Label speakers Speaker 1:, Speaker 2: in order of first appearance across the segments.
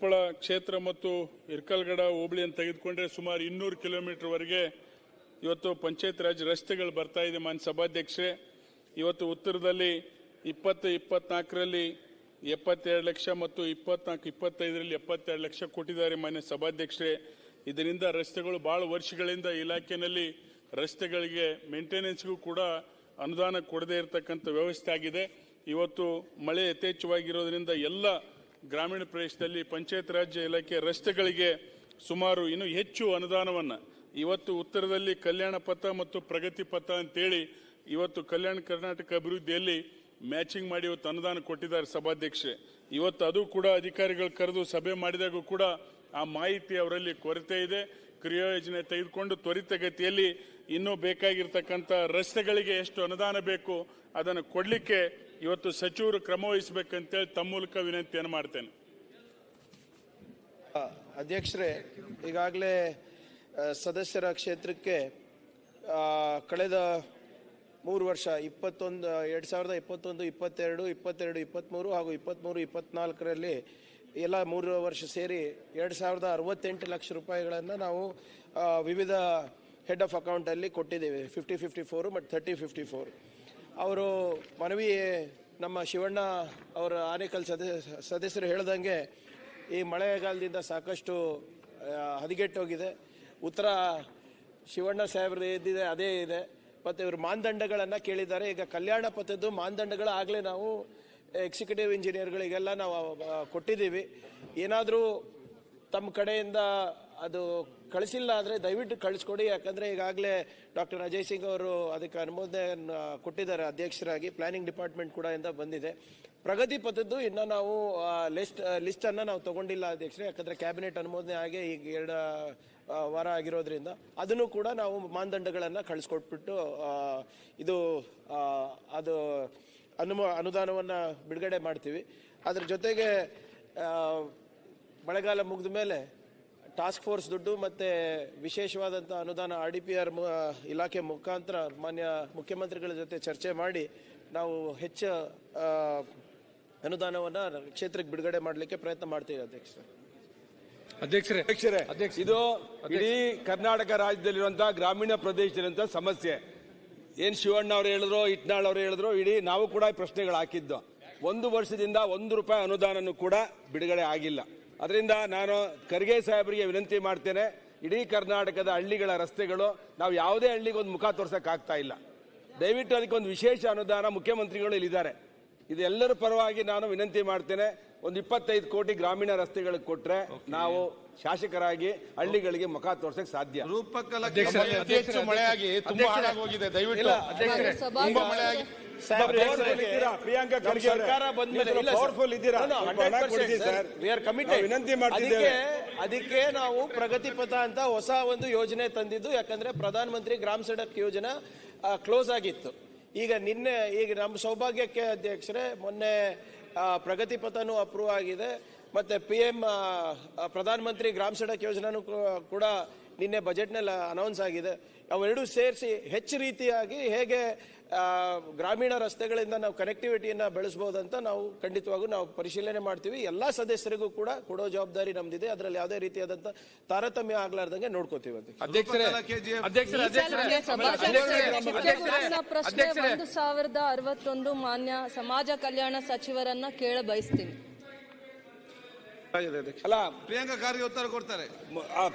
Speaker 1: ಕೊಪ್ಪಳ ಕ್ಷೇತ್ರ ಮತ್ತು ಇರ್ಕಲ್ಗಡ ಹೋಬಳಿಯನ್ನು ತೆಗೆದುಕೊಂಡ್ರೆ ಸುಮಾರು 200 ಕಿಲೋಮೀಟರ್ವರೆಗೆ ಇವತ್ತು ಪಂಚಾಯತ್ ರಾಜ್ ರಸ್ತೆಗಳು ಬರ್ತಾ ಇದೆ. ಮಾನ್ಯ ಸಭಾಧ್ಯಕ್ಷರೇ, ಇವತ್ತು ಉತ್ತರದಲ್ಲಿ 2024ರಲ್ಲಿ 72 ಲಕ್ಷ ಮತ್ತು 24-25ರಲ್ಲಿ 72 ಲಕ್ಷ ಕೊಟ್ಟಿದ್ದಾರೆ ಮಾನ್ಯ ಸಭಾಧ್ಯಕ್ಷರೇ. ಇದರಿಂದ ರಸ್ತೆಗಳು ಬಹಳ ವರ್ಷಗಳಿಂದ ಇಲಾಖೆಯಲ್ಲಿ ರಸ್ತೆಗಳಿಗೆ ಮೇಂಟೆನೆನ್ಸ್ಗೂ ಕೂಡ ಅನುದಾನ ಕೊಡದೇ ಇರತಕ್ಕಂಥ ವ್ಯವಸ್ಥೆ ಆಗಿದೆ. ಇವತ್ತು ಮಳೆ ಯಥೇಚ್ಛವಾಗಿರೋದ್ರಿಂದ ಎಲ್ಲ ಗ್ರಾಮೀಣ ಪ್ರದೇಶದಲ್ಲಿ ಪಂಚಾಯತ್ ರಾಜ್ ಇಲಾಖೆ ರಸ್ತೆಗಳಿಗೆ ಸುಮಾರು ಇನ್ನೂ ಹೆಚ್ಚು ಅನುದಾನವನ್ನು ಇವತ್ತು ಉತ್ತರದಲ್ಲಿ ಕಲ್ಯಾಣ ಪಥ ಮತ್ತು ಪ್ರಗತಿ ಪಥ ಅಂತೇಳಿ ಇವತ್ತು ಕಲ್ಯಾಣ ಕರ್ನಾಟಕ ಅಭಿವೃದ್ಧಿಯಲ್ಲಿ ಮ್ಯಾಚಿಂಗ್ ಮಾಡಿ ಇವತ್ತು ಅನುದಾನ ಕೊಟ್ಟಿದ್ದಾರೆ ಸಭಾಧ್ಯಕ್ಷರೇ. ಇವತ್ತು ಅದು ಕೂಡ ಅಧಿಕಾರಿಗಳು ಕರೆದು ಸಭೆ ಮಾಡಿದಾಗೂ ಕೂಡ ಆ ಮಾಹಿತಿ ಅವರಲ್ಲಿ ಕೊರತೆ ಇದೆ. ಕ್ರಿಯಾಯೋಜನೆ ತೆಗೆದುಕೊಂಡು ತ್ವರಿತಗತಿಯಲ್ಲಿ ಇನ್ನೂ ಬೇಕಾಗಿರ್ತಕ್ಕಂಥ ರಸ್ತೆಗಳಿಗೆ ಎಷ್ಟು ಅನುದಾನ ಬೇಕು ಅದನ್ನು ಕೊಡಲಿಕ್ಕೆ ಇವತ್ತು ಸಚಿವರು ಕ್ರಮ ವಹಿಸಬೇಕಂತೇಳಿ ತಮ್ಮ ಮೂಲಕ ವಿನಂತಿಯನ್ನು ಮಾಡ್ತೇನೆ.
Speaker 2: ಅಧ್ಯಕ್ಷರೇ, ಈಗಾಗಲೇ ಸದಸ್ಯರ ಕ್ಷೇತ್ರಕ್ಕೆ ಕಳೆದ 3 ವರ್ಷ 2021, 22, 23 ಹಾಗೂ 24ರಲ್ಲಿ ಎಲ್ಲ 3 ವರ್ಷ ಸೇರಿ 2068 ಲಕ್ಷ ರೂಪಾಯಿಗಳನ್ನು ನಾವು ವಿವಿಧ ಹೆಡ್ ಆಫ್ ಅಕೌಂಟಲ್ಲಿ ಕೊಟ್ಟಿದ್ದೇವೆ. 50-54 ಮತ್ತು 30-54. ಅವರು ಮನವಿ ನಮ್ಮ ಶಿವಣ್ಣ ಅವರ ಆನೇಕಲ್ ಸದಸ್ಯರು ಹೇಳ್ದಂಗೆ ಈ ಮಳೆಗಾಲದಿಂದ ಸಾಕಷ್ಟು ಹದಗೆಟ್ಟೋಗಿದೆ. ಉತ್ತರ ಶಿವಣ್ಣ ಸಾಹೇಬ್ರದ್ದು ಏದಿದೆ ಅದೇ ಇದೆ. ಮತ್ತು ಇವರು ಮಾನದಂಡಗಳನ್ನು ಕೇಳಿದ್ದಾರೆ. ಈಗ ಕಲ್ಯಾಣ ಪಥದ್ದು ಮಾನದಂಡಗಳು ಆಗಲೇ ನಾವು ಎಕ್ಸಿಕ್ಯೂಟಿವ್ ಇಂಜಿನಿಯರ್ಗಳಿಗೆಲ್ಲ ನಾವು ಕೊಟ್ಟಿದ್ದೀವಿ. ಏನಾದರೂ ತಮ್ಮ ಕಡೆಯಿಂದ ಅದು ಕಳಿಸಿಲ್ಲ ಅಂದರೆ ದಯವಿಟ್ಟು ಕಳಿಸ್ಕೊಡಿ. ಯಾಕಂದರೆ ಈಗಾಗಲೇ ಡಾಕ್ಟರ್ ಅಜಯ್ ಸಿಂಗ್ ಅವರು ಅದಕ್ಕೆ ಅನುಮೋದನೆ ಕೊಟ್ಟಿದ್ದಾರೆ ಅಧ್ಯಕ್ಷರಾಗಿ. ಪ್ಲಾನಿಂಗ್ ಡಿಪಾರ್ಟ್ಮೆಂಟ್ ಕೂಡ ಇಂದ ಬಂದಿದೆ. ಪ್ರಗತಿ ಪಥದ್ದು ಇನ್ನು ನಾವು ಲಿಸ್ಟನ್ನು ನಾವು ತೊಗೊಂಡಿಲ್ಲ ಅಧ್ಯಕ್ಷರೇ, ಯಾಕಂದರೆ ಕ್ಯಾಬಿನೆಟ್ ಅನುಮೋದನೆ ಆಗಿ ಈಗ 2 ವಾರ ಆಗಿರೋದ್ರಿಂದ ಅದನ್ನು ಕೂಡ ನಾವು ಮಾನದಂಡಗಳನ್ನು ಕಳಿಸ್ಕೊಟ್ಬಿಟ್ಟು ಇದು ಅದು ಅನುದಾನವನ್ನು ಬಿಡುಗಡೆ ಮಾಡ್ತೀವಿ. ಅದರ ಜೊತೆಗೆ ಮಳೆಗಾಲ ಮುಗಿದ ಮೇಲೆ ಟಾಸ್ಕ್ ಫೋರ್ಸ್ ದುಡ್ಡು ಮತ್ತು ವಿಶೇಷವಾದಂಥ ಅನುದಾನ RDPR ಇಲಾಖೆ ಮುಖಾಂತರ ಮಾನ್ಯ ಮುಖ್ಯಮಂತ್ರಿಗಳ ಜೊತೆ ಚರ್ಚೆ ಮಾಡಿ ನಾವು ಹೆಚ್ಚು ಅನುದಾನವನ್ನು ಕ್ಷೇತ್ರಕ್ಕೆ ಬಿಡುಗಡೆ ಮಾಡಲಿಕ್ಕೆ ಪ್ರಯತ್ನ ಮಾಡ್ತೀವಿ
Speaker 3: ಅಧ್ಯಕ್ಷರೇ, ಇದು ಇಡೀ ಕರ್ನಾಟಕ ರಾಜ್ಯದಲ್ಲಿರುವಂತಹ ಗ್ರಾಮೀಣ ಪ್ರದೇಶದಲ್ಲಿರುವಂತಹ ಸಮಸ್ಯೆ. ಏನ್ ಶಿವಣ್ಣ ಅವರು ಹೇಳಿದ್ರು, ಇಟ್ನಾಳ್ ಅವರು ಹೇಳಿದ್ರು, ಇಡೀ ನಾವು ಕೂಡ ಪ್ರಶ್ನೆಗಳು ಹಾಕಿದ್ದು. 1 ವರ್ಷದಿಂದ 1 ರೂಪಾಯಿ ಅನುದಾನನೂ ಕೂಡ ಬಿಡುಗಡೆ ಆಗಿಲ್ಲ. ಅದರಿಂದ ನಾನು ಖರ್ಗೆ ಸಾಹೇಬರಿಗೆ ವಿನಂತಿ ಮಾಡ್ತೇನೆ, ಇಡೀ ಕರ್ನಾಟಕದ ಹಳ್ಳಿಗಳ ರಸ್ತೆಗಳು ನಾವು ಯಾವುದೇ ಹಳ್ಳಿಗೆ ಒಂದು ಮುಖ ತೋರ್ಸಕ್ಕಾಗ್ತಾ ಇಲ್ಲ. ದಯವಿಟ್ಟು ಅದಕ್ಕೊಂದು ವಿಶೇಷ ಅನುದಾನ ಮುಖ್ಯಮಂತ್ರಿಗಳು ಇಲ್ಲಿದ್ದಾರೆ. ಇದೆಲ್ಲರ ಪರವಾಗಿ ನಾನು ವಿನಂತಿ ಮಾಡ್ತೇನೆ. ಒಂದು 25 ಕೋಟಿ ಗ್ರಾಮೀಣ ರಸ್ತೆಗಳಿಗೆ ಕೊಟ್ರೆ ನಾವು ಶಾಸಕರಾಗಿ ಹಳ್ಳಿಗಳಿಗೆ ಮುಖ ತೋರ್ಸಕ್ ಸಾಧ್ಯ. ಪ್ರಿಯಾಂಕಾ ಖರ್ಗೆ ಸರ್ಕಾರ ವಿನಂತಿ ಮಾಡ್ತಿದ್ದೇವೆ.
Speaker 2: ಅದಕ್ಕೆ ನಾವು ಪ್ರಗತಿ ಪಥ ಅಂತ ಹೊಸ ಒಂದು ಯೋಜನೆ ತಂದಿದ್ದು. ಯಾಕಂದ್ರೆ ಪ್ರಧಾನ ಮಂತ್ರಿ ಗ್ರಾಮ ಸಡಕ್ ಯೋಜನಾ ಕ್ಲೋಸ್ ಆಗಿತ್ತು. ಈಗ ನಮ್ಮ ಸೌಭಾಗ್ಯಕ್ಕೆ ಅಧ್ಯಕ್ಷರೇ ಮೊನ್ನೆ ಪ್ರಗತಿ ಪಥನೂ ಅಪ್ರೂವ್ ಆಗಿದೆ. ಮತ್ತೆ PM ಪ್ರಧಾನ ಮಂತ್ರಿ ಗ್ರಾಮ ಸಡಕ್ ಯೋಜನಾನು ಕೂಡ ನಿನ್ನೆ ಬಜೆಟ್ನಲ್ಲಿ ಅನೌನ್ಸ್ ಆಗಿದೆ. ಅವೆರಡೂ ಸೇರಿಸಿ ಹೆಚ್ಚು ರೀತಿಯಾಗಿ ಹೇಗೆ ಗ್ರಾಮೀಣ ರಸ್ತೆಗಳಿಂದ ನಾವು ಕನೆಕ್ಟಿವಿಟಿಯನ್ನು ಬೆಳೆಸಬಹುದಂತ ನಾವು ಖಂಡಿತವಾಗೂ ನಾವು ಪರಿಶೀಲನೆ ಮಾಡ್ತೀವಿ. ಎಲ್ಲ ಸದಸ್ಯರಿಗೂ ಕೂಡ ಕೊಡೋ ಜವಾಬ್ದಾರಿ ನಮ್ದಿದೆ. ಅದರಲ್ಲಿ ಯಾವುದೇ ರೀತಿಯಾದಂತ ತಾರತಮ್ಯ ಆಗ್ಲಾರ್ದಂಗೆ ನೋಡ್ಕೋತೀವಿ.
Speaker 4: ಅಧ್ಯಕ್ಷರೇ 1061 ಮಾನ್ಯ ಸಮಾಜ ಕಲ್ಯಾಣ ಸಚಿವರನ್ನ ಕೇಳ ಬಯಸ್ತೀನಿ.
Speaker 3: ಅಲ್ಲ,
Speaker 5: ಪ್ರಿಯಾಂಕಾ ಖರ್ಗೆ ಉತ್ತರ ಕೊಡ್ತಾರೆ.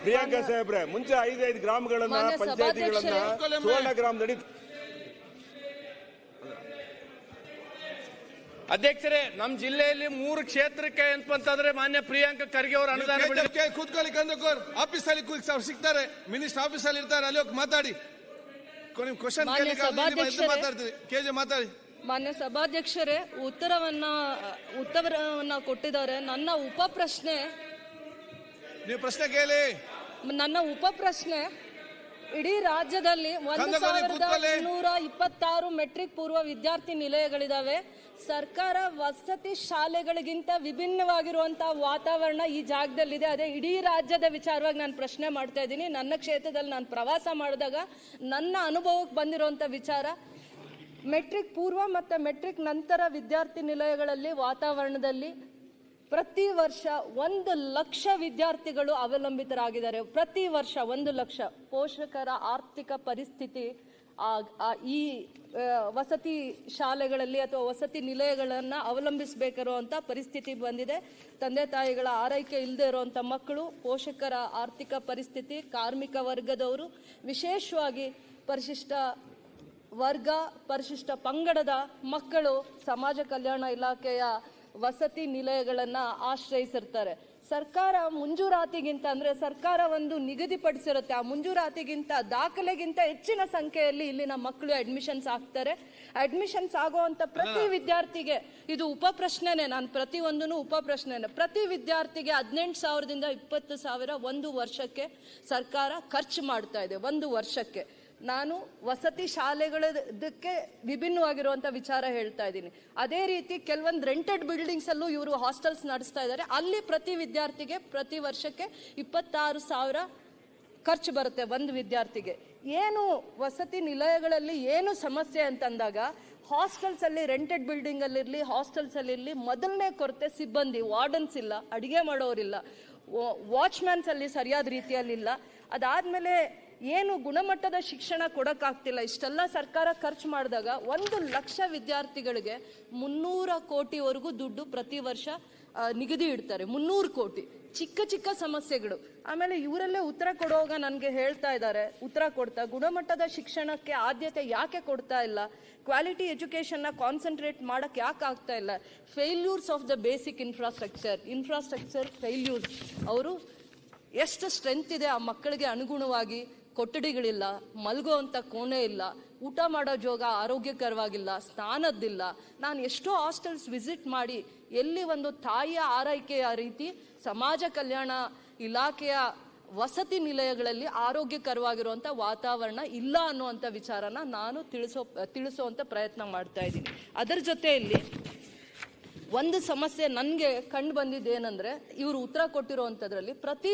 Speaker 3: ಪ್ರಿಯಾಂಕಾ ಸಾಹೇಬ್ರೆ, ಮುಂಚೆ 5 ಗ್ರಾಮಗಳನ್ನ ಪಂಚಾಯತಿಗಳನ್ನ ಸುವರ್ಣ ಗ್ರಾಮದಡಿ.
Speaker 6: ಅಧ್ಯಕ್ಷರೇ, ನಮ್ಮ ಜಿಲ್ಲೆಯಲ್ಲಿ 3 ಕ್ಷೇತ್ರಕ್ಕೆ ಅಂತಂದ್ರೆ ಮಾನ್ಯ ಪ್ರಿಯಾಂಕಾ ಖರ್ಗೆ ಅವರು ಅನುದಾನ
Speaker 5: ಕೂತ್ಕೊಳ್ಳಿ, ಕಂದಕೋರ್ ಆಫೀಸ್ ಅಲ್ಲಿ ಸಿಗ್ತಾರೆ, ಮಿನಿಸ್ಟರ್ ಆಫೀಸ್ ಅಲ್ಲಿ ಇರ್ತಾರೆ, ಅಲ್ಲಿ ಹೋಗಿ ಮಾತಾಡಿ. ಕ್ವಶನ್ ಮಾತಾಡ್ತೀವಿ. KJ ಮಾತಾಡಿ.
Speaker 4: ಮಾನ್ಯ ಸಭಾಧ್ಯಕ್ಷರೇ, ಉತ್ತರವನ್ನ ಕೊಟ್ಟಿದ್ದಾರೆ. ನನ್ನ ಉಪ ಪ್ರಶ್ನೆ,
Speaker 5: ನೀವು ಪ್ರಶ್ನೆ ಕೇಳಿ.
Speaker 4: ನನ್ನ ಉಪ ಪ್ರಶ್ನೆ, ಇಡೀ ರಾಜ್ಯದಲ್ಲಿ 1226 ಮೆಟ್ರಿಕ್ ಪೂರ್ವ ವಿದ್ಯಾರ್ಥಿ ನಿಲಯಗಳಿದಾವೆ. ಸರ್ಕಾರ ವಸತಿ ಶಾಲೆಗಳಿಗಿಂತ ವಿಭಿನ್ನವಾಗಿರುವಂತಹ ವಾತಾವರಣ ಈ ಜಾಗದಲ್ಲಿದೆ. ಅದೇ ಇಡೀ ರಾಜ್ಯದ ವಿಚಾರವಾಗಿ ನಾನು ಪ್ರಶ್ನೆ ಮಾಡ್ತಾ ಇದ್ದೀನಿ. ನನ್ನ ಕ್ಷೇತ್ರದಲ್ಲಿ ನಾನು ಪ್ರವಾಸ ಮಾಡಿದಾಗ ನನ್ನ ಅನುಭವಕ್ಕೆ ಬಂದಿರುವಂಥ ವಿಚಾರ, ಮೆಟ್ರಿಕ್ ಪೂರ್ವ ಮತ್ತು ಮೆಟ್ರಿಕ್ ನಂತರ ವಿದ್ಯಾರ್ಥಿ ನಿಲಯಗಳಲ್ಲಿ ವಾತಾವರಣದಲ್ಲಿ ಪ್ರತಿ ವರ್ಷ 1 ಲಕ್ಷ ವಿದ್ಯಾರ್ಥಿಗಳು ಅವಲಂಬಿತರಾಗಿದ್ದಾರೆ. ಪ್ರತಿ ವರ್ಷ 1 ಲಕ್ಷ. ಪೋಷಕರ ಆರ್ಥಿಕ ಪರಿಸ್ಥಿತಿ ಈ ವಸತಿ ಶಾಲೆಗಳಲ್ಲಿ ಅಥವಾ ವಸತಿ ನಿಲಯಗಳನ್ನು ಅವಲಂಬಿಸಬೇಕಿರುವಂಥ ಪರಿಸ್ಥಿತಿ ಬಂದಿದೆ. ತಂದೆ ತಾಯಿಗಳ ಆರೈಕೆ ಇಲ್ಲದೆ ಇರುವಂಥ ಮಕ್ಕಳು, ಪೋಷಕರ ಆರ್ಥಿಕ ಪರಿಸ್ಥಿತಿ, ಕಾರ್ಮಿಕ ವರ್ಗದವರು, ವಿಶೇಷವಾಗಿ ಪರಿಶಿಷ್ಟ ವರ್ಗ, ಪರಿಶಿಷ್ಟ ಪಂಗಡದ ಮಕ್ಕಳು ಸಮಾಜ ಕಲ್ಯಾಣ ಇಲಾಖೆಯ ವಸತಿ ನಿಲಯಗಳನ್ನು ಆಶ್ರಯಿಸಿರ್ತಾರೆ. ಸರ್ಕಾರ ಮುಂಜೂರಾತಿಗಿಂತ ಅಂದರೆ ಸರ್ಕಾರ ಒಂದು ನಿಗದಿಪಡಿಸಿರುತ್ತೆ, ಆ ಮುಂಜೂರಾತಿಗಿಂತ ದಾಖಲೆಗಿಂತ ಹೆಚ್ಚಿನ ಸಂಖ್ಯೆಯಲ್ಲಿ ಇಲ್ಲಿನ ಮಕ್ಕಳು ಅಡ್ಮಿಷನ್ಸ್ ಆಗ್ತಾರೆ. ಅಡ್ಮಿಷನ್ಸ್ ಆಗುವಂಥ ಪ್ರತಿ ವಿದ್ಯಾರ್ಥಿಗೆ, ಇದು ಉಪ ಪ್ರಶ್ನೆನೇ, ನಾನು ಪ್ರತಿಯೊಂದೂ ಉಪ ಪ್ರಶ್ನೆನೇ, ಪ್ರತಿ ವಿದ್ಯಾರ್ಥಿಗೆ 18,000ದಿಂದ 20,000 ಒಂದು ವರ್ಷಕ್ಕೆ ಸರ್ಕಾರ ಖರ್ಚು ಮಾಡ್ತಾ ಇದೆ. ಒಂದು ವರ್ಷಕ್ಕೆ. ನಾನು ವಸತಿ ಶಾಲೆಗಳದಕ್ಕೆ ವಿಭಿನ್ನವಾಗಿರುವಂಥ ವಿಚಾರ ಹೇಳ್ತಾ ಇದ್ದೀನಿ. ಅದೇ ರೀತಿ ಕೆಲವೊಂದು ರೆಂಟೆಡ್ ಬಿಲ್ಡಿಂಗ್ಸ್ ಅಲ್ಲೂ ಇವರು ಹಾಸ್ಟೆಲ್ಸ್ ನಡೆಸ್ತಾ ಇದ್ದಾರೆ. ಅಲ್ಲಿ ಪ್ರತಿ ವಿದ್ಯಾರ್ಥಿಗೆ ಪ್ರತಿ ವರ್ಷಕ್ಕೆ 26,000 ಖರ್ಚು ಬರುತ್ತೆ ಒಂದು ವಿದ್ಯಾರ್ಥಿಗೆ. ಏನು ವಸತಿ ನಿಲಯಗಳಲ್ಲಿ ಏನು ಸಮಸ್ಯೆ ಅಂತಂದಾಗ, ಹಾಸ್ಟೆಲ್ಸ್ ಅಲ್ಲಿ, ರೆಂಟೆಡ್ ಬಿಲ್ಡಿಂಗ್ ಅಲ್ಲಿರಲಿ, ಹಾಸ್ಟೆಲ್ಸ್ ಅಲ್ಲಿ ಇರಲಿ, ಮೊದಲನೇ ಕೊರತೆ ಸಿಬ್ಬಂದಿ, ವಾರ್ಡನ್ಸ್ ಇಲ್ಲ, ಅಡಿಗೆ ಮಾಡೋರಿಲ್ಲ, ವಾಚ್ಮ್ಯಾನ್ಸ್ ಅಲ್ಲಿ ಸರಿಯಾದ ರೀತಿಯಲ್ಲಿಲ್ಲ. ಅದಾದ್ಮೇಲೆ ಏನು ಗುಣಮಟ್ಟದ ಶಿಕ್ಷಣ ಕೊಡೋಕ್ಕಾಗ್ತಿಲ್ಲ. ಇಷ್ಟೆಲ್ಲ ಸರ್ಕಾರ ಖರ್ಚು ಮಾಡಿದಾಗ 1 ಲಕ್ಷ ವಿದ್ಯಾರ್ಥಿಗಳಿಗೆ 300 ಕೋಟಿವರೆಗೂ ದುಡ್ಡು ಪ್ರತಿ ವರ್ಷ ನಿಗದಿ ಇಡ್ತಾರೆ. 300 ಕೋಟಿ. ಚಿಕ್ಕ ಚಿಕ್ಕ ಸಮಸ್ಯೆಗಳು. ಆಮೇಲೆ ಇವರಲ್ಲೇ ಉತ್ತರ ಕೊಡುವಾಗ ನನಗೆ ಹೇಳ್ತಾ ಇದ್ದಾರೆ, ಉತ್ತರ ಕೊಡ್ತಾ, ಗುಣಮಟ್ಟದ ಶಿಕ್ಷಣಕ್ಕೆ ಆದ್ಯತೆ ಯಾಕೆ ಕೊಡ್ತಾ ಇಲ್ಲ, ಕ್ವಾಲಿಟಿ ಎಜುಕೇಷನ್ನ ಕಾನ್ಸಂಟ್ರೇಟ್ ಮಾಡೋಕ್ಕೆ ಯಾಕೆ ಆಗ್ತಾ ಇಲ್ಲ, failures of the basic infrastructure failures. ಅವರು ಎಷ್ಟು ಸ್ಟ್ರೆಂತ್ ಇದೆ ಆ ಮಕ್ಕಳಿಗೆ ಅನುಗುಣವಾಗಿ ಕೊಠಡಿಗಳಿಲ್ಲ, ಮಲಗುವಂಥ ಕೋಣೆ ಇಲ್ಲ, ಊಟ ಮಾಡೋ ಜಾಗ ಆರೋಗ್ಯಕರವಾಗಿಲ್ಲ, ಸ್ನಾನದ್ದಿಲ್ಲ. ನಾನು ಎಷ್ಟೋ ಹಾಸ್ಟೆಲ್ಸ್ ವಿಸಿಟ್ ಮಾಡಿ ಎಲ್ಲಿ ಒಂದು ತಾಯಿಯ ಆರೈಕೆಯ ರೀತಿ ಸಮಾಜ ಕಲ್ಯಾಣ ಇಲಾಖೆಯ ವಸತಿ ನಿಲಯಗಳಲ್ಲಿ ಆರೋಗ್ಯಕರವಾಗಿರುವಂಥ ವಾತಾವರಣ ಇಲ್ಲ ಅನ್ನುವಂಥ ವಿಚಾರನ ನಾನು ತಿಳಿಸುವಂಥ ಪ್ರಯತ್ನ ಮಾಡ್ತಾ ಇದ್ದೀನಿ. ಅದರ ಜೊತೆಯಲ್ಲಿ ಒಂದು ಸಮಸ್ಯೆ ನನಗೆ ಕಂಡು ಬಂದಿದ್ದೇನೆಂದ್ರೆ, ಇವರು ಉತ್ತರ ಕೊಟ್ಟಿರುವಂಥದ್ರಲ್ಲಿ ಪ್ರತಿ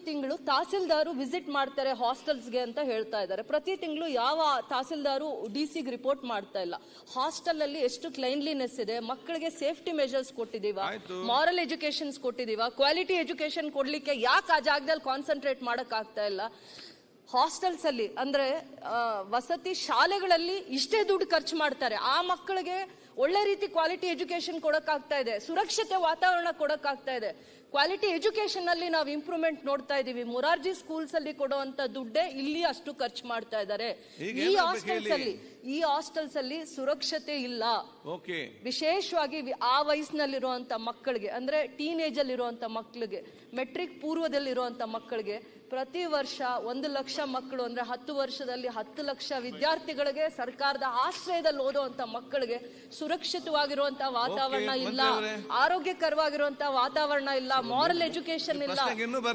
Speaker 4: ತಿಂಗಳು ತಹಸೀಲ್ದಾರು ವಿಸಿಟ್ ಮಾಡ್ತಾರೆ ಹಾಸ್ಟೆಲ್ಸ್ಗೆ ಅಂತ ಹೇಳ್ತಾ ಇದ್ದಾರೆ. ಪ್ರತಿ ತಿಂಗಳು ಯಾವ ತಹಸೀಲ್ದಾರು DC ರಿಪೋರ್ಟ್ ಮಾಡ್ತಾ ಇಲ್ಲ. ಹಾಸ್ಟೆಲ್ ಅಲ್ಲಿ ಎಷ್ಟು ಕ್ಲೈನ್ಲಿನೆಸ್ ಇದೆ, ಮಕ್ಕಳಿಗೆ ಸೇಫ್ಟಿ ಮೆಜರ್ಸ್ ಕೊಟ್ಟಿದೀವ, ಮಾರಲ್ ಎಜುಕೇಶನ್ಸ್ ಕೊಟ್ಟಿದೀವ, ಕ್ವಾಲಿಟಿ ಎಜುಕೇಶನ್ ಕೊಡ್ಲಿಕ್ಕೆ ಯಾಕೆ ಆ ಜಾಗದಲ್ಲಿ ಕಾನ್ಸಂಟ್ರೇಟ್ ಮಾಡಕ್ ಆಗ್ತಾ ಇಲ್ಲ. ಹಾಸ್ಟೆಲ್ಸ್ ಅಲ್ಲಿ ಅಂದ್ರೆ ವಸತಿ ಶಾಲೆಗಳಲ್ಲಿ ಇಷ್ಟೇ ದುಡ್ಡು ಖರ್ಚು ಮಾಡ್ತಾರೆ. ಆ ಮಕ್ಕಳಿಗೆ ಒಳ್ಳೆ ರೀತಿ ಕ್ವಾಲಿಟಿ ಎಜುಕೇಶನ್ ಕೊಡಕ್ಕಾಗ್ತಾ ಇದೆ, ಸುರಕ್ಷತೆ ವಾತಾವರಣ ಕೊಡಕ್ಕಾಗ್ತಾ ಇದೆ. ಕ್ವಾಲಿಟಿ ಎಜುಕೇಶನ್ ಅಲ್ಲಿ ನಾವು ಇಂಪ್ರೂವ್ಮೆಂಟ್ ನೋಡ್ತಾ ಇದೀವಿ. ಮೊರಾರ್ಜಿ ಸ್ಕೂಲ್ಸ್ ಅಲ್ಲಿ ಕೊಡುವಂತ ದುಡ್ಡೇ ಇಲ್ಲಿ ಅಷ್ಟು ಖರ್ಚು ಮಾಡ್ತಾ ಇದ್ದಾರೆ. ಈ ಹಾಸ್ಟೆಲ್ಸ್ ಅಲ್ಲಿ ಸುರಕ್ಷತೆ ಇಲ್ಲ. ವಿಶೇಷವಾಗಿ ಆ ವಯಸ್ಸಿನಲ್ಲಿರುವಂತ ಮಕ್ಕಳಿಗೆ, ಅಂದ್ರೆ ಟೀನೇಜ್ ಅಲ್ಲಿರುವಂತ ಮಕ್ಕಳಿಗೆ, ಮೆಟ್ರಿಕ್ ಪೂರ್ವದಲ್ಲಿರುವಂತ ಮಕ್ಕಳಿಗೆ ಪ್ರತಿ ವರ್ಷ 1 ಲಕ್ಷ ಮಕ್ಕಳು ಅಂದ್ರೆ 10 ವರ್ಷದಲ್ಲಿ 10 ಲಕ್ಷ ವಿದ್ಯಾರ್ಥಿಗಳಿಗೆ ಸರ್ಕಾರದ ಆಶ್ರಯದಲ್ಲಿ ಓದುವಂತ ಮಕ್ಕಳಿಗೆ ಸುರಕ್ಷಿತವಾಗಿರುವಂತಹ ವಾತಾವರಣ ಇಲ್ಲ, ಆರೋಗ್ಯಕರವಾಗಿರುವಂತಹ ವಾತಾವರಣ ಇಲ್ಲ, ಮಾರಲ್ ಎಜುಕೇಶನ್ ಇಲ್ಲ,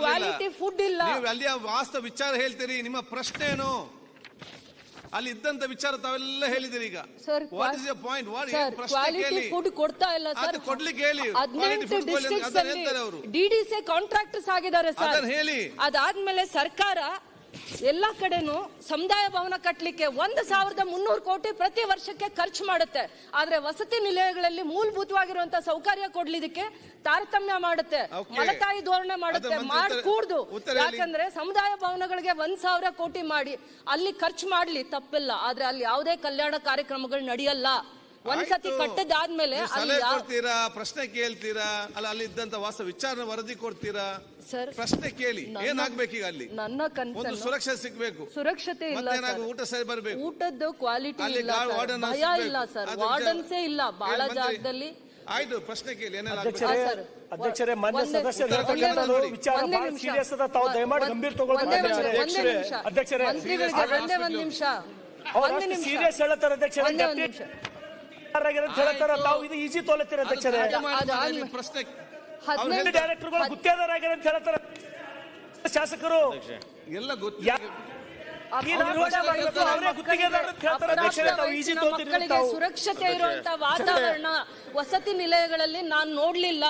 Speaker 4: ಕ್ವಾಲಿಟಿ ಫುಡ್ ಇಲ್ಲ.
Speaker 5: ಅಲ್ಲಿ ವಾಸ್ತವ ವಿಚಾರ ಹೇಳ್ತೀರಿ. ನಿಮ್ಮ ಪ್ರಶ್ನೆ ಏನು? ಅಲ್ಲಿ ಇದ್ದಂತ ವಿಚಾರ ತಾವೆಲ್ಲ ಹೇಳಿದಿರಿ. ಈಗ what is your point?
Speaker 4: Quality food ಕೊಡ್ತಾ ಇಲ್ಲ ಸರ್.
Speaker 5: ಕೊಡ್ಲಿಕ್ಕೆ ಹೇಳಿ.
Speaker 4: 18 ಡಿಸ್ಟ್ರಿಕ್ಟ್ಸ್ ಅಲ್ಲಿ DDC ಕಾಂಟ್ರಾಕ್ಟರ್ಸ್ ಆಗಿದ್ದಾರೆ ಸರ್. ಅದಾದ್ಮೇಲೆ ಸರ್ಕಾರ ಎಲ್ಲ ಕಡೆನೂ ಸಮುದಾಯ ಭವನ ಕಟ್ಟಲಿಕ್ಕೆ 1,300 ಕೋಟಿ ಪ್ರತಿ ವರ್ಷಕ್ಕೆ ಖರ್ಚು ಮಾಡುತ್ತೆ. ಆದ್ರೆ ವಸತಿ ನಿಲಯಗಳಲ್ಲಿ ಮೂಲಭೂತವಾಗಿರುವಂತಹ ಸೌಕರ್ಯ ಕೊಡ್ಲಿಕ್ಕೆ ತಾರತಮ್ಯ ಮಾಡುತ್ತೆ, ಮಲತಾಯಿ ಧೋರಣೆ ಮಾಡುತ್ತೆ, ಮಾಡ್ಕೂಡ್ದು. ಯಾಕಂದ್ರೆ ಸಮುದಾಯ ಭವನಗಳಿಗೆ 1,000 ಕೋಟಿ ಮಾಡಿ ಅಲ್ಲಿ ಖರ್ಚು ಮಾಡ್ಲಿ, ತಪ್ಪಿಲ್ಲ. ಆದ್ರೆ ಅಲ್ಲಿ ಯಾವುದೇ ಕಲ್ಯಾಣ ಕಾರ್ಯಕ್ರಮಗಳು ನಡೆಯಲ್ಲ. ಒಂದ್ಸತಿ ಕಟ್ಟದಾದ್ಮೇಲೆ
Speaker 5: ಕೊಡ್ತೀರಾ, ಪ್ರಶ್ನೆ ಕೇಳ್ತೀರಾ, ಅಲ್ಲಿ ಇದ್ದಂತ ವಾಸ ವಿಚಾರ ವರದಿ ಕೊಡ್ತೀರಾ,
Speaker 4: ಸರ್
Speaker 5: ಪ್ರಶ್ನೆ ಕೇಳಿ. ಏನಾಗ್ಬೇಕು ಈಗ? ಅಲ್ಲಿ
Speaker 4: ನನ್ನ ಕನ್ಸರ್ನ್
Speaker 5: ಸುರಕ್ಷತೆ ಸಿಗ್ಬೇಕು,
Speaker 4: ಸುರಕ್ಷತೆ ಇಲ್ಲ,
Speaker 5: ಊಟ ಸರಿ ಬರ್ಬೇಕು,
Speaker 4: ಊಟದ ಕ್ವಾಲಿಟಿ ಇಲ್ಲ, ಭಯ ಇಲ್ಲ ಸರ್, ವಾರ್ಡನ್ಸೇ ಇಲ್ಲ ಬಹಳ ಜಾಗದಲ್ಲಿ.
Speaker 5: ಆಯ್ತು, ಪ್ರಶ್ನೆ ಕೇಳಿ.
Speaker 7: ಅಧ್ಯಕ್ಷರೇ, ಮಾನ್ಯ ಸದಸ್ಯರು ವಿಚಾರ ಬಹಳ ಸೀರಿಯಸ್ ಅದ, ತಾವು ದಯಮಾಡಿ ಗಂಭೀರ ತಗೊಳ್ಬೇಕು ಅಧ್ಯಕ್ಷರೇ. ಸೀರಿಯಸ್ ಹೇಳತ್ತಾರ ಅಧ್ಯಕ್ಷರೇ, ಹೇಳ್ತಾರ ತಾವು ಇದು ಈಜಿ ತೋಲತ್ತೀರ ಅಧ್ಯಕ್ಷರೇ.
Speaker 5: ಪ್ರಶ್ನೆ
Speaker 7: ಡೈರೆಕ್ಟರ್ಗಳು ಗುತ್ತೇದಾರಾಗ್ಯಾರ ಅಂತ ಹೇಳ್ತಾರ ಶಾಸಕರು
Speaker 5: ಎಲ್ಲ ಗೊತ್ತು.
Speaker 4: ಮಕ್ಕಳಿಗೆ ಸುರಕ್ಷತೆ ಇರುವಂತ ವಾತಾವರಣ ವಸತಿ ನಿಲಯಗಳಲ್ಲಿ ನಾನು ನೋಡ್ಲಿಲ್ಲ.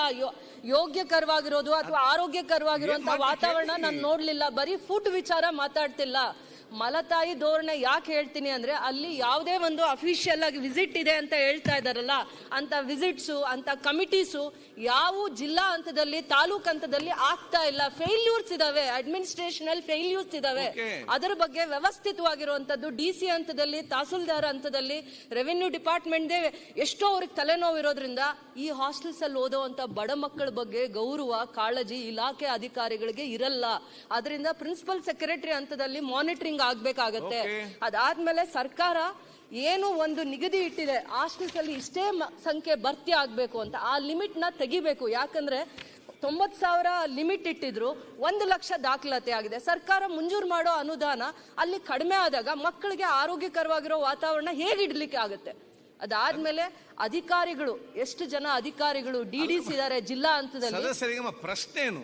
Speaker 4: ಯೋಗ್ಯಕರವಾಗಿರೋದು ಅಥವಾ ಆರೋಗ್ಯಕರವಾಗಿರುವಂತ ವಾತಾವರಣ ನಾನು ನೋಡ್ಲಿಲ್ಲ. ಬರೀ ಫುಡ್ ವಿಚಾರ ಮಾತಾಡ್ತಿಲ್ಲ. ಮಲತಾಯಿ ಧೋರಣೆ ಯಾಕೆ ಹೇಳ್ತೀನಿ ಅಂದ್ರೆ ಅಲ್ಲಿ ಯಾವುದೇ ಒಂದು ಅಫಿಷಿಯಲ್ ಆಗಿ ವಿಸಿಟ್ ಇದೆ ಅಂತ ಹೇಳ್ತಾ ಇದಾರಲ್ಲ, ಅಂತ ವಿಸಿಟ್ಸು ಅಂತ ಕಮಿಟೀಸು ಯಾವ ಜಿಲ್ಲಾ ಹಂತದಲ್ಲಿ ತಾಲೂಕ್ ಹಂತದಲ್ಲಿ ಆಗ್ತಾ ಇಲ್ಲ. ಫೇಲ್ಯೂರ್ಸ್ ಇದಾವೆ, ಅಡ್ಮಿನಿಸ್ಟ್ರೇಷನಲ್ ಫೇಲ್ಯೂರ್ಸ್ ಇದಾವೆ. ಅದರ ಬಗ್ಗೆ ವ್ಯವಸ್ಥಿತವಾಗಿರುವಂತದ್ದು DC ಹಂತದಲ್ಲಿ, ತಹಸೀಲ್ದಾರ್ ಹಂತದಲ್ಲಿ, ರೆವಿನ್ಯೂ ಡಿಪಾರ್ಟ್ಮೆಂಟ್ ಎಷ್ಟೋ ಅವ್ರಿಗೆ ತಲೆನೋವು ಇರೋದ್ರಿಂದ ಈ ಹಾಸ್ಟೆಲ್ಸ್ ಅಲ್ಲಿ ಓದುವಂತ ಬಡ ಮಕ್ಕಳ ಬಗ್ಗೆ ಗೌರವ ಕಾಳಜಿ ಇಲಾಖೆ ಅಧಿಕಾರಿಗಳಿಗೆ ಇರಲ್ಲ. ಅದರಿಂದ ಪ್ರಿನ್ಸಿಪಲ್ ಸೆಕ್ರೆಟರಿ ಹಂತದಲ್ಲಿ ಮಾನಿಟರಿಂಗ್ ಆಗ್ಬೇಕಾಗತ್ತೆ. ಅದಾದ್ಮೇಲೆ ಸರ್ಕಾರ ಏನು ಒಂದು ನಿಗದಿ ಇಟ್ಟಿದೆ ಹಾಸ್ಟೆಲ್ಸ್ ಅಲ್ಲಿ ಇಷ್ಟೇ ಸಂಖ್ಯೆ ಭರ್ತಿ ಆಗ್ಬೇಕು ಅಂತ, ಆ ಲಿಮಿಟ್ ನ ತೆಗಿಬೇಕು. ಯಾಕಂದ್ರೆ 90,000 ಲಿಮಿಟ್ ಇಟ್ಟಿದ್ರು, 1 ಲಕ್ಷ ದಾಖಲಾತಿ ಆಗಿದೆ. ಸರ್ಕಾರ ಮಂಜೂರು ಮಾಡೋ ಅನುದಾನ ಅಲ್ಲಿ ಕಡಿಮೆ ಆದಾಗ ಮಕ್ಕಳಿಗೆ ಆರೋಗ್ಯಕರವಾಗಿರೋ ವಾತಾವರಣ ಹೇಗೆ ಇಡ್ಲಿಕ್ಕೆ ಆಗುತ್ತೆ? ಅದಾದ್ಮೇಲೆ ಅಧಿಕಾರಿಗಳು, ಎಷ್ಟು ಜನ ಅಧಿಕಾರಿಗಳು DDC ಇದಾರೆ ಜಿಲ್ಲಾ ಹಂತದಲ್ಲಿ?
Speaker 5: ಸದಸ್ಯರಿಗೆ ಪ್ರಶ್ನೆ ಏನು?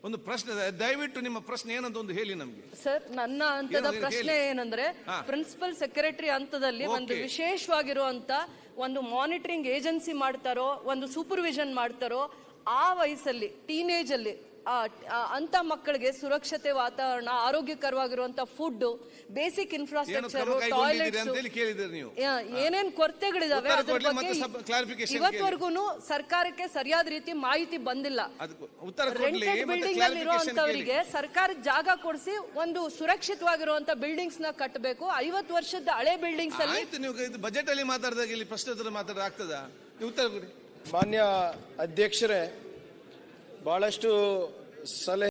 Speaker 5: ಒಂದು ಪ್ರಶ್ನೆ, ದಯವಿಟ್ಟು ನಿಮ್ಮ ಪ್ರಶ್ನೆ ಏನಂತ ಒಂದು ಹೇಳಿ ನಮ್ಗೆ.
Speaker 4: ಸರ್, ನನ್ನ ಹಂತದ ಪ್ರಶ್ನೆ ಏನಂದ್ರೆ, ಪ್ರಿನ್ಸಿಪಲ್ ಸೆಕ್ರೆಟರಿ ಹಂತದಲ್ಲಿ ಒಂದು ವಿಶೇಷವಾಗಿರುವಂತ ಒಂದು ಮಾನಿಟರಿಂಗ್ ಏಜೆನ್ಸಿ ಮಾಡ್ತಾರೋ, ಒಂದು ಸೂಪರ್ವಿಷನ್ ಮಾಡ್ತಾರೋ, ಆ ವಯಸ್ಸಲ್ಲಿ ಟೀನೇಜ್ ಅಲ್ಲಿ ಅಂತ ಮಕ್ಕಳಿಗೆ ಸುರಕ್ಷತೆ ವಾತಾವರಣ, ಆರೋಗ್ಯಕರವಾಗಿರುವಂತ ಫುಡ್, ಬೇಸಿಕ್ ಇನ್ಫ್ರಾಸ್ಟ್ರಕ್ಚರ್, ಟಾಯ್ಲೆಟ್ಸ್, ಏನೇನ್ ಕೊರತೆಗಳಿದಾವೆ ಅದ್ರ ಬಗ್ಗೆ ಇವತ್ತವರೆಗೂ ಸರ್ಕಾರಕ್ಕೆ ಸರಿಯಾದ ರೀತಿ ಮಾಹಿತಿ ಬಂದಿಲ್ಲ. ರೆಂಟೆಡ್ ಬಿಲ್ಡಿಂಗ್ ಅಲ್ಲಿ ಇರುವಂತವರಿಗೆ ಸರ್ಕಾರಕ್ಕೆ ಜಾಗ ಕೊಡಿಸಿ ಒಂದು ಸುರಕ್ಷಿತವಾಗಿರುವಂತ ಬಿಲ್ಡಿಂಗ್ಸ್ ನ ಕಟ್ಟಬೇಕು. 50 ವರ್ಷದ ಹಳೆ ಬಿಲ್ಡಿಂಗ್ಸ್ ಅಲ್ಲಿ
Speaker 5: ನೀವು ಬಜೆಟ್ ಅಲ್ಲಿ ಮಾತಾಡಿದಾಗ ಇಲ್ಲಿ ಪ್ರಶ್ನೆ ಮಾತಾಡ ಆಗ್ತದಾ? ಉತ್ತರ ಕೊಡಿ.
Speaker 2: ಮಾನ್ಯ ಅಧ್ಯಕ್ಷರೇ, ಬಹಳಷ್ಟು ಸಲಹೆ